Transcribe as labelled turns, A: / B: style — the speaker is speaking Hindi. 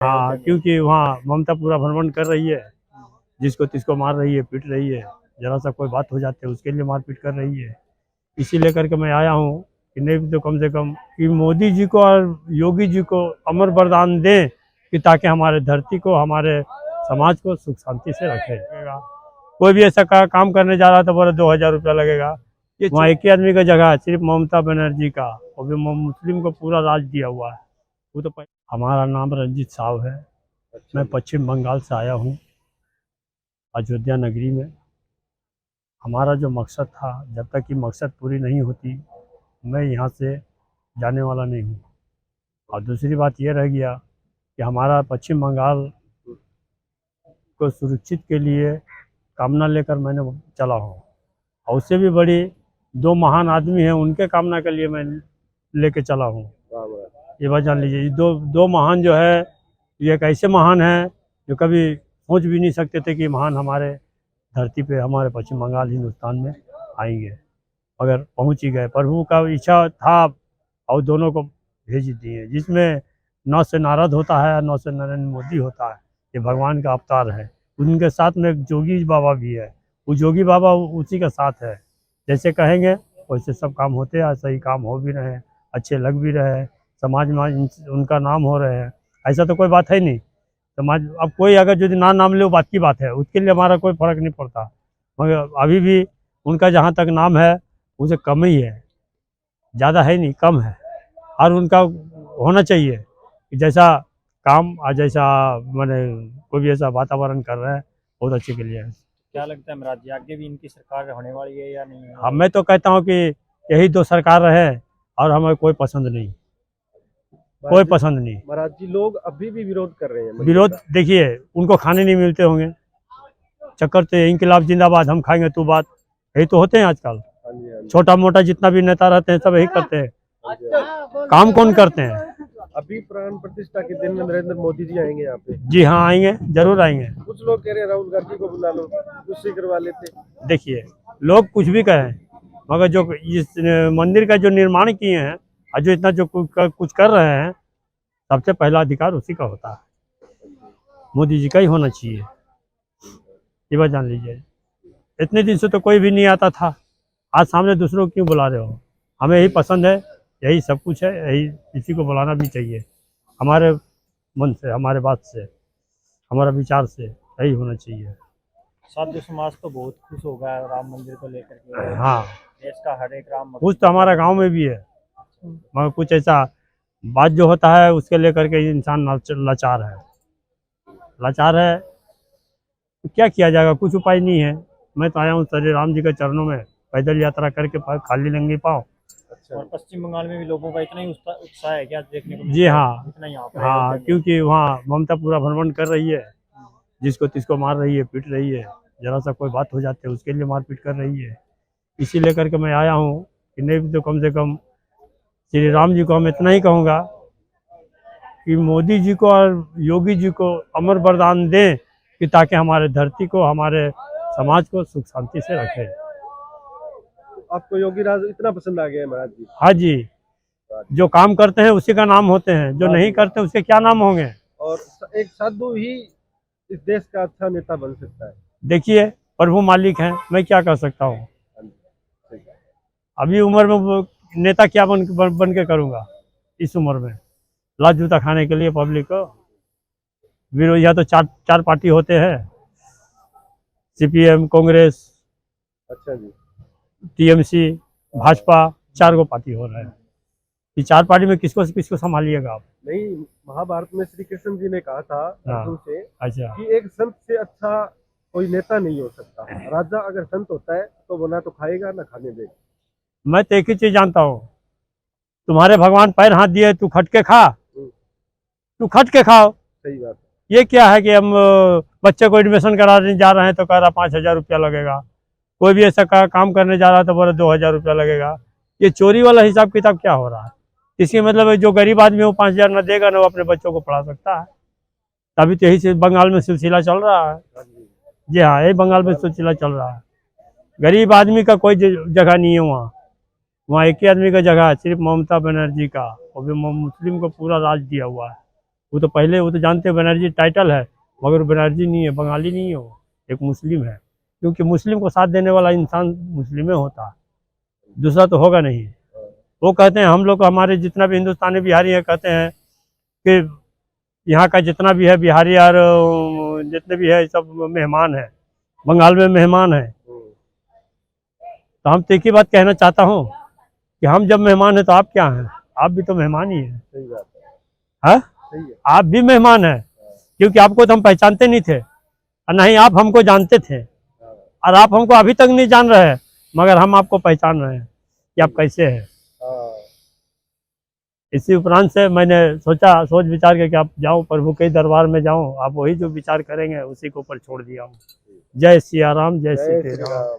A: हाँ, क्योंकि वहाँ ममता पूरा भ्रमण कर रही है, जिसको तिसको मार रही है, पीट रही है। जरा सा कोई बात हो जाती है उसके लिए मारपीट कर रही है। इसी लेकर के मैं आया हूँ कि नहीं तो कम से कम कि मोदी जी को और योगी जी को अमर वरदान दें कि ताकि हमारे धरती को, हमारे समाज को सुख शांति से रखे। कोई भी ऐसा काम करने जा रहा तो बोले 2000 रुपया लगेगा। वहाँ एक ही आदमी का जगह है, सिर्फ ममता बनर्जी का, और भी मुस्लिम को पूरा राज दिया हुआ है। वो तो हमारा नाम रंजीत साहब है। मैं पश्चिम बंगाल से आया हूँ, अयोध्या नगरी में। हमारा जो मकसद था, जब तक कि मकसद पूरी नहीं होती मैं यहाँ से जाने वाला नहीं हूँ। और दूसरी बात ये रह गया कि हमारा पश्चिम बंगाल को सुरक्षित के लिए कामना लेकर मैंने चला हूँ, और उससे भी बड़ी दो महान आदमी हैं, उनके कामना के लिए मैं लेके चला हूँ। ये बात जान लीजिए, ये दो महान जो है, ये एक ऐसे महान हैं जो कभी सोच भी नहीं सकते थे कि महान हमारे धरती पे, हमारे पश्चिम बंगाल हिंदुस्तान में आएंगे, मगर पहुंच ही गए। प्रभु का इच्छा था और दोनों को भेज दिए, जिसमें 9 से नारद होता है और 9 से नरेंद्र मोदी होता है। ये भगवान का अवतार है। उनके साथ में एक जोगी बाबा भी है, वो जोगी बाबा उसी का साथ है। जैसे कहेंगे वैसे सब काम होते हैं, सही काम हो भी रहे हैं, अच्छे लग भी रहे हैं, समाज में उनका नाम हो रहे हैं। ऐसा तो कोई बात है नहीं समाज। अब कोई अगर जो नाम ले वो बात की बात है, उसके लिए हमारा कोई फर्क नहीं पड़ता, मगर अभी भी उनका जहाँ तक नाम है उसे कम ही है, ज़्यादा है नहीं, कम है। और उनका होना चाहिए कि जैसा काम और जैसा मैंने कोई भी ऐसा वातावरण कर रहा है, बहुत अच्छे के लिए है।
B: क्या लगता है महाराज जी, आगे भी इनकी सरकार होने वाली है या नहीं?
A: हाँ, मैं तो कहता हूँ कि यही दो सरकार रहे, और हमें कोई पसंद नहीं, कोई पसंद नहीं।
C: महाराज जी, लोग अभी भी विरोध कर रहे हैं।
A: विरोध देखिए, उनको खाने नहीं मिलते होंगे, चक्कर तो इंकलाब जिंदाबाद, हम खाएंगे तू बात, यही तो होते हैं आजकल। छोटा मोटा जितना भी नेता रहते हैं सब यही करते हैं। काम कौन करते हैं?
C: अभी प्राण प्रतिष्ठा के दिन में नरेंद्र मोदी जी आएंगे यहाँ पे।
A: जी हाँ, आएंगे, जरूर आएंगे।
C: कुछ लोग कह रहे हैं राहुल गांधी को बुला लो, उससे करवा लेते।
A: देखिए, लोग कुछ भी कहें, मगर जो इस मंदिर का जो निर्माण किए हैं और जो इतना जो कुछ कर रहे हैं, सबसे पहला अधिकार उसी का होता है, मोदी जी का ही होना चाहिए। ये बात जान लीजिए। इतने दिन से तो कोई भी नहीं आता था, आज सामने दूसरों को क्यों बुला रहे हो? हमें यही पसंद है, यही सब कुछ है, यही इसी को बुलाना भी चाहिए। हमारे मन से, हमारे बात से, हमारा विचार से यही होना चाहिए।
B: साधु समाज तो बहुत खुश हो गया राम मंदिर को लेकर के।
A: हाँ,
B: देश का हर एक राम
A: कुछ तो हमारा गांव में भी है, मगर कुछ ऐसा बात जो होता है उसके लेकर के इंसान लाचार है, लाचार है। तो क्या किया जाएगा, कुछ उपाय नहीं है। मैं तो आया हूँ श्री राम जी के चरणों में, पैदल यात्रा करके खाली नंगे पाँव।
B: और पश्चिम बंगाल में भी लोगों का इतना ही उत्साह है क्या देखने को?
A: जी हाँ,
B: इतना यहाँ पर
A: हाँ, क्योंकि वहाँ ममता पूरा भ्रमण कर रही है, जिसको तिसको मार रही है, पीट रही है। जरा सा कोई बात हो जाती है उसके लिए मारपीट कर रही है। इसी लेकर के मैं आया हूँ कि नहीं तो कम से कम श्री राम जी को हम इतना ही कहूँगा कि मोदी जी को और योगी जी को अमर वरदान दें कि ताकि हमारे धरती को, हमारे समाज को सुख शांति से रखे।
C: आपको योगी राज इतना पसंद आ गया है महाराज जी?
A: हाँ जी, जो काम करते हैं उसी का नाम होते हैं, जो नहीं करते उसके क्या नाम होंगे?
C: और एक साधु ही इस देश का अच्छा नेता बन सकता है।
A: देखिए, प्रभु मालिक हैं, मैं क्या कर सकता हूँ। अभी उम्र में नेता क्या बन के करूँगा इस उम्र में? लात जूता खाने के लिए पब्लिक को विरोध, या तो चार पार्टी होते हैं, CPM, कांग्रेस,
C: अच्छा जी,
A: TMC, भाजपा, 4 गो पार्टी हो रहा है। ये 4 पार्टी में किसको संभालिएगा आप?
C: नहीं, महाभारत में श्री कृष्ण जी ने कहा था अर्जुन से,
A: अच्छा,
C: कि एक संत से अच्छा कोई नेता नहीं हो सकता। राजा अगर संत होता है तो वो ना तो खाएगा ना खाने देगा।
A: मैं तो एक ही चीज जानता हूँ, तुम्हारे भगवान पैर हाथ दिए, तू खट के खा, तू खट के खाओ।
C: सही बात है।
A: ये क्या है कि हम बच्चे को एडमिशन कराने जा रहे हैं तो कह रहा 5000 रुपया लगेगा, कोई भी ऐसा काम करने जा रहा है तो बोला 2000 रुपया लगेगा। ये चोरी वाला हिसाब किताब क्या हो रहा है? इसकी मतलब जो गरीब आदमी वो 5000 न देगा, ना वो अपने बच्चों को पढ़ा सकता है। तभी तो यही से बंगाल में सिलसिला चल रहा है। जी हाँ, यही बंगाल में सिलसिला चल रहा है। गरीब आदमी का कोई जगह नहीं है वहाँ एक ही आदमी का जगह है, सिर्फ ममता बनर्जी का, और भी मुस्लिम को पूरा राज दिया हुआ है। वो तो जानते हैं बनर्जी टाइटल है, मगर बनर्जी नहीं है, बंगाली नहीं है, वो एक मुस्लिम है। क्योंकि मुस्लिम को साथ देने वाला इंसान मुस्लिम में होता है, दूसरा तो होगा नहीं। वो कहते हैं हम लोग, हमारे जितना भी हिंदुस्तानी बिहारी है, कहते हैं कि यहाँ का जितना भी है बिहारी और जितने भी है सब मेहमान है, बंगाल में मेहमान है। तो हम तो एक ही बात कहना चाहता हूँ कि हम जब मेहमान हैं तो आप क्या हैं, आप भी तो मेहमान ही हैं।
C: सही बात है।
A: हाँ,
C: सही है।
A: आप भी मेहमान हैं, क्योंकि आपको तो हम पहचानते नहीं थे और नहीं आप हमको जानते थे, और आप हमको अभी तक नहीं जान रहे हैं, मगर हम आपको पहचान रहे हैं कि आप कैसे हैं।
C: हाँ,
A: इसी उपरांत से मैंने सोच विचार के कि आप जाऊं प्रभु के दरबार में जाऊं, आप वही जो विचार करेंगे उसी के ऊपर छोड़ दिया हूँ। जय सिया राम, जय
C: जय
A: श्री
C: श्री
A: राम।
C: राम।